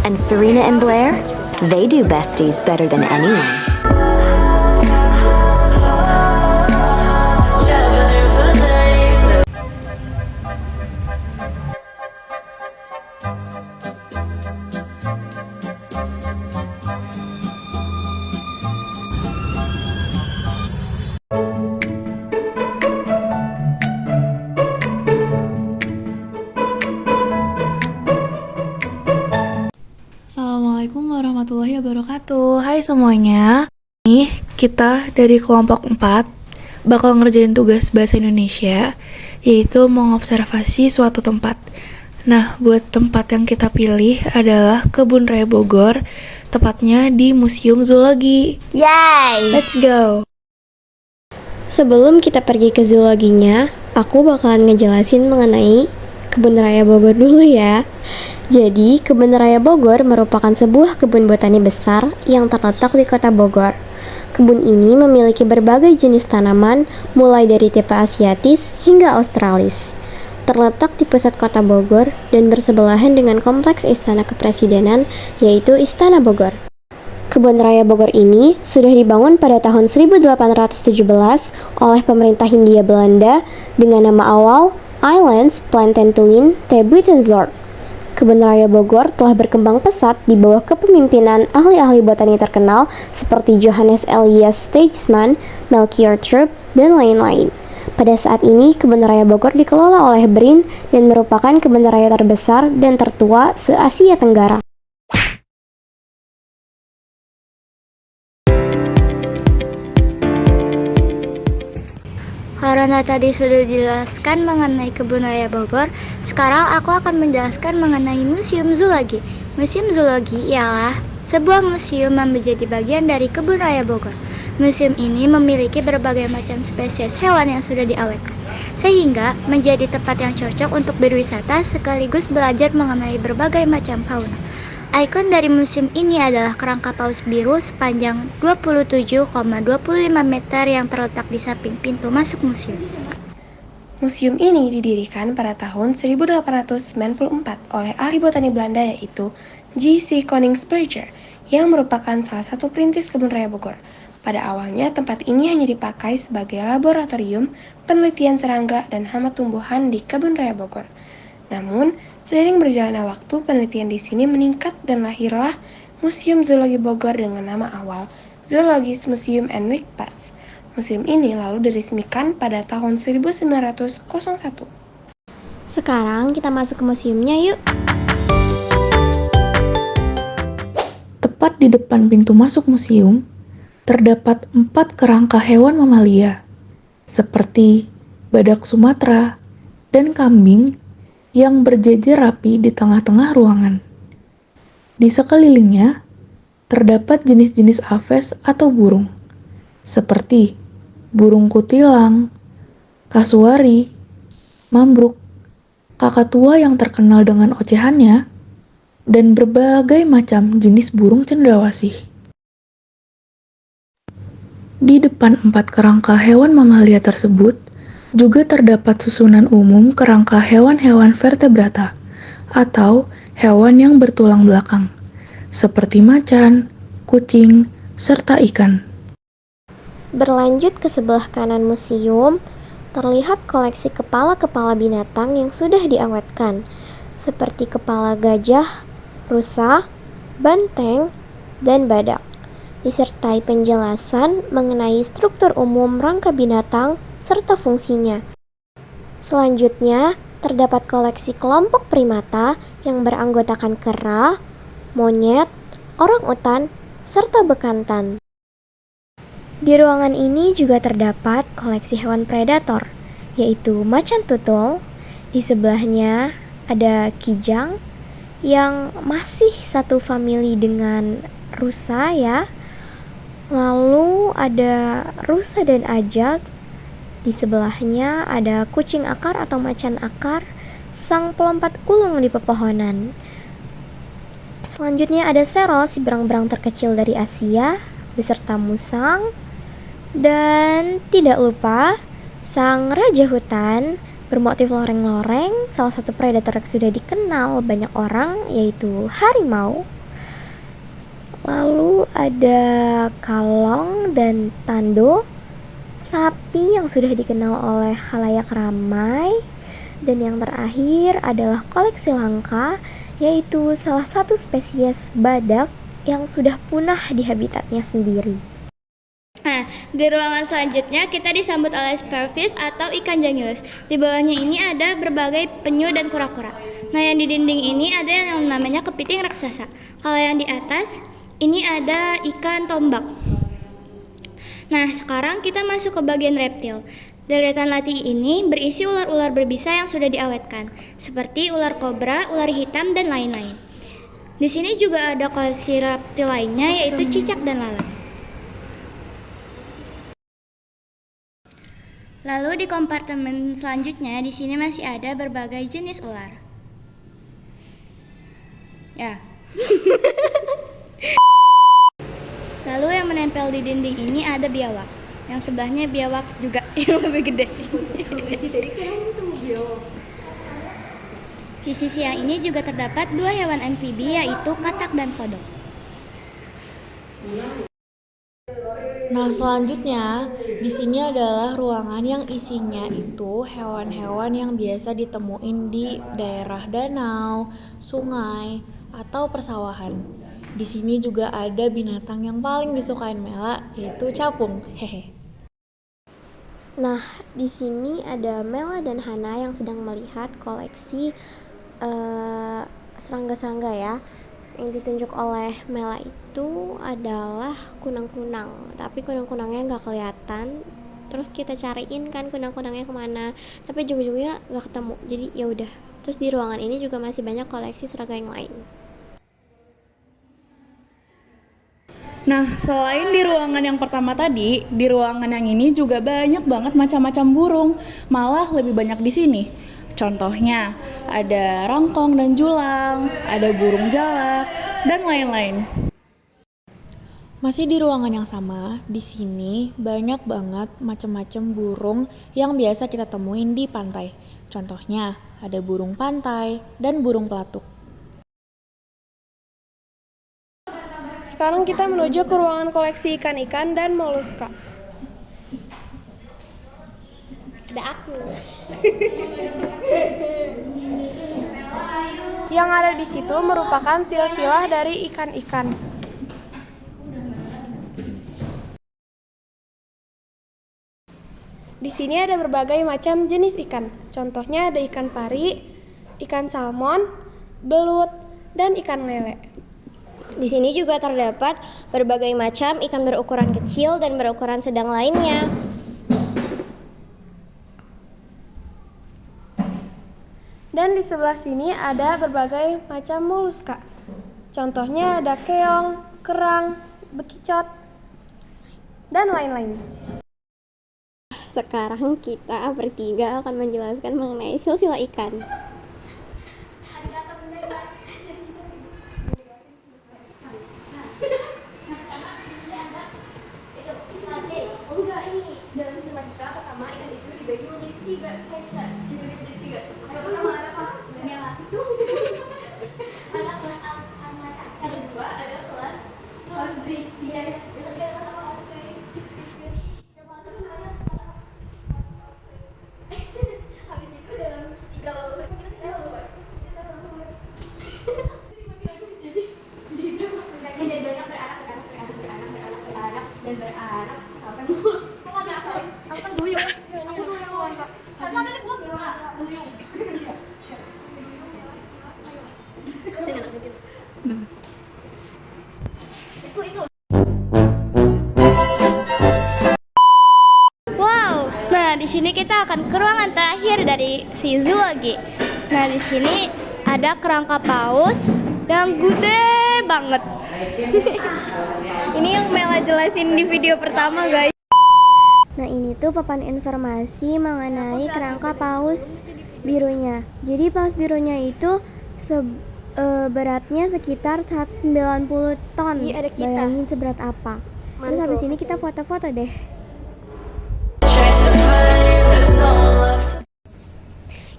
And Serena and Blair, they do besties better than anyone. Assalamualaikum warahmatullahi wabarakatuh. Hai semuanya. Nih, kita dari kelompok 4 bakal ngerjain tugas bahasa Indonesia, yaitu mengobservasi suatu tempat. Nah, buat tempat yang kita pilih adalah Kebun Raya Bogor, tepatnya di Museum Zoologi. Yay! Let's go! Sebelum kita pergi ke zoologinya, aku bakalan ngejelasin mengenai Kebun Raya Bogor dulu ya. Jadi, Kebun Raya Bogor merupakan sebuah kebun botani besar yang terletak di kota Bogor. Kebun ini memiliki berbagai jenis tanaman, mulai dari tipe asiatis hingga australis. Terletak di pusat kota Bogor dan bersebelahan dengan kompleks Istana Kepresidenan, yaitu Istana Bogor. Kebun Raya Bogor ini sudah dibangun pada tahun 1817 oleh pemerintah Hindia Belanda dengan nama awal Islands Plantentuin te Buitenzorg. Kebun Raya Bogor telah berkembang pesat di bawah kepemimpinan ahli-ahli botani terkenal seperti Johannes Elias Stageman, Melchior Trup, dan lain-lain. Pada saat ini, Kebun Raya Bogor dikelola oleh BRIN dan merupakan kebun raya terbesar dan tertua se-Asia Tenggara. Karena tadi sudah dijelaskan mengenai Kebun Raya Bogor, sekarang aku akan menjelaskan mengenai Museum Zoologi. Museum Zoologi ialah sebuah museum yang menjadi bagian dari Kebun Raya Bogor. Museum ini memiliki berbagai macam spesies hewan yang sudah diawetkan, sehingga menjadi tempat yang cocok untuk berwisata sekaligus belajar mengenai berbagai macam fauna. Ikon dari museum ini adalah kerangka paus biru sepanjang 27,25 meter yang terletak di samping pintu masuk museum. Museum ini didirikan pada tahun 1894 oleh ahli botani Belanda yaitu J.C. Koningsberger yang merupakan salah satu perintis Kebun Raya Bogor. Pada awalnya tempat ini hanya dipakai sebagai laboratorium penelitian serangga dan hama tumbuhan di Kebun Raya Bogor. Namun, seiring berjalannya waktu, penelitian di sini meningkat dan lahirlah Museum Zoologi Bogor dengan nama awal Zoologist Museum and Wildpets. Museum ini lalu diresmikan pada tahun 1901. Sekarang kita masuk ke museumnya yuk. Tepat di depan pintu masuk museum, terdapat 4 kerangka hewan mamalia, seperti badak Sumatera dan kambing yang berjejer rapi di tengah-tengah ruangan. Di sekelilingnya, terdapat jenis-jenis aves atau burung, seperti burung kutilang, kasuari, mambruk, kakatua yang terkenal dengan ocehannya, dan berbagai macam jenis burung cendrawasih. Di depan 4 kerangka hewan mamalia tersebut, juga terdapat susunan umum kerangka hewan-hewan vertebrata atau hewan yang bertulang belakang, seperti macan, kucing, serta ikan. Berlanjut ke sebelah kanan museum, terlihat koleksi kepala-kepala binatang yang sudah diawetkan, seperti kepala gajah, rusa, banteng, dan badak, disertai penjelasan mengenai struktur umum rangka binatang serta fungsinya. Selanjutnya, terdapat koleksi kelompok primata yang beranggotakan kera, monyet, orangutan, serta bekantan. Di ruangan ini juga terdapat koleksi hewan predator, yaitu macan tutul. Di sebelahnya ada kijang yang masih satu famili dengan rusa ya. Lalu ada rusa dan ajak. Di sebelahnya ada kucing akar atau macan akar, sang pelompat ulung di pepohonan. Selanjutnya ada serol, si berang-berang terkecil dari Asia, beserta musang. Dan tidak lupa, sang raja hutan bermotif loreng-loreng, salah satu predator yang sudah dikenal banyak orang, yaitu harimau. Lalu ada kalong dan tando, sapi yang sudah dikenal oleh khalayak ramai, dan yang terakhir adalah koleksi langka, yaitu salah satu spesies badak yang sudah punah di habitatnya sendiri. Nah, di ruangan selanjutnya kita disambut oleh spearfish atau ikan jangilus. Di bawahnya ini ada berbagai penyu dan kura-kura. Nah, yang di dinding ini ada yang namanya kepiting raksasa. Kalau yang di atas, ini ada ikan tombak. Nah, sekarang kita masuk ke bagian reptil. Deretan latih ini berisi ular-ular berbisa yang sudah diawetkan, seperti ular kobra, ular hitam, dan lain-lain. Di sini juga ada koleksi reptil lainnya, yaitu cicak dan lalat. Lalu di kompartemen selanjutnya di sini masih ada berbagai jenis ular. Ya. Lalu yang menempel di dinding ini ada biawak. Yang sebelahnya biawak juga yang lebih gede. Di sisi yang ini juga terdapat dua hewan amfibi, yaitu katak dan kodok. Nah, selanjutnya di sini adalah ruangan yang isinya itu hewan-hewan yang biasa ditemuin di daerah danau, sungai, atau persawahan. Di sini juga ada binatang yang paling disukain Mela, yaitu capung. Hehe. Nah, di sini ada Mela dan Hana yang sedang melihat koleksi serangga-serangga ya. Yang ditunjuk oleh Mela itu adalah kunang-kunang, tapi kunang-kunangnya nggak kelihatan. Terus kita cariin kan kunang-kunangnya kemana, tapi ujung-ujungnya nggak ketemu. Jadi ya udah. Terus di ruangan ini juga masih banyak koleksi serangga yang lain. Nah, selain di ruangan yang pertama tadi, di ruangan yang ini juga banyak banget macam-macam burung. Malah lebih banyak di sini. Contohnya, ada rangkong dan julang, ada burung jalak, dan lain-lain. Masih di ruangan yang sama, di sini banyak banget macam-macam burung yang biasa kita temuin di pantai. Contohnya, ada burung pantai dan burung pelatuk. Sekarang kita menuju ke ruangan koleksi ikan-ikan dan moluska. Ada aku. Yang ada di situ merupakan silsilah dari ikan-ikan. Di sini ada berbagai macam jenis ikan. Contohnya ada ikan pari, ikan salmon, belut, dan ikan lele. Di sini juga terdapat berbagai macam ikan berukuran kecil dan berukuran sedang lainnya. Dan di sebelah sini ada berbagai macam moluska. Contohnya ada keong, kerang, bekicot, dan lain-lain. Sekarang kita bertiga akan menjelaskan mengenai silsilah ikan. Wow, nah di sini kita akan ke ruangan terakhir dari si zoologi. Nah di sini ada kerangka paus yang gede banget. Ini yang Mela jelasin di video pertama, guys. Nah, ini tuh papan informasi mengenai kerangka paus birunya. Jadi paus birunya itu beratnya sekitar 190 ton. Ada kita. Bayangin seberat apa. Terus habis ini kita foto-foto deh.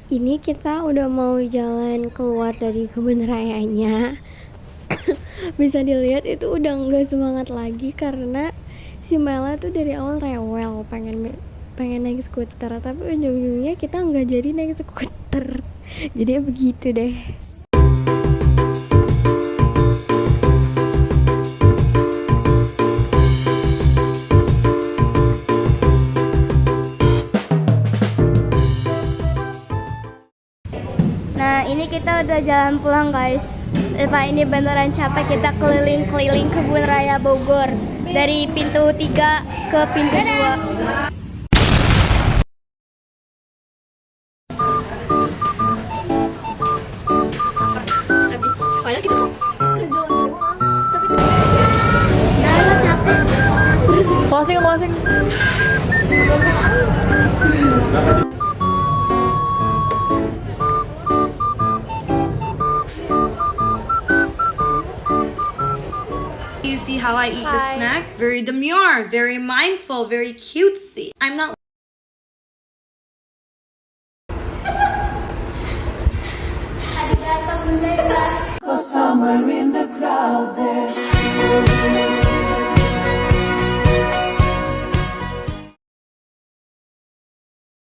Ini kita udah mau jalan keluar dari kebun rayanya. Bisa dilihat itu udah nggak semangat lagi karena si Mela tuh dari awal rewel pengen naik skuter, tapi ujung-ujungnya kita nggak jadi naik skuter. Jadi ya begitu deh. Nah, ini kita udah jalan pulang, guys. Pak, ini beneran capek, kita keliling-keliling kebun raya Bogor dari pintu 3 ke pintu 2. Closing. You see how I eat the snack? Very demure, very mindful, very cutesy. I'm not Somewhere in the crowd there's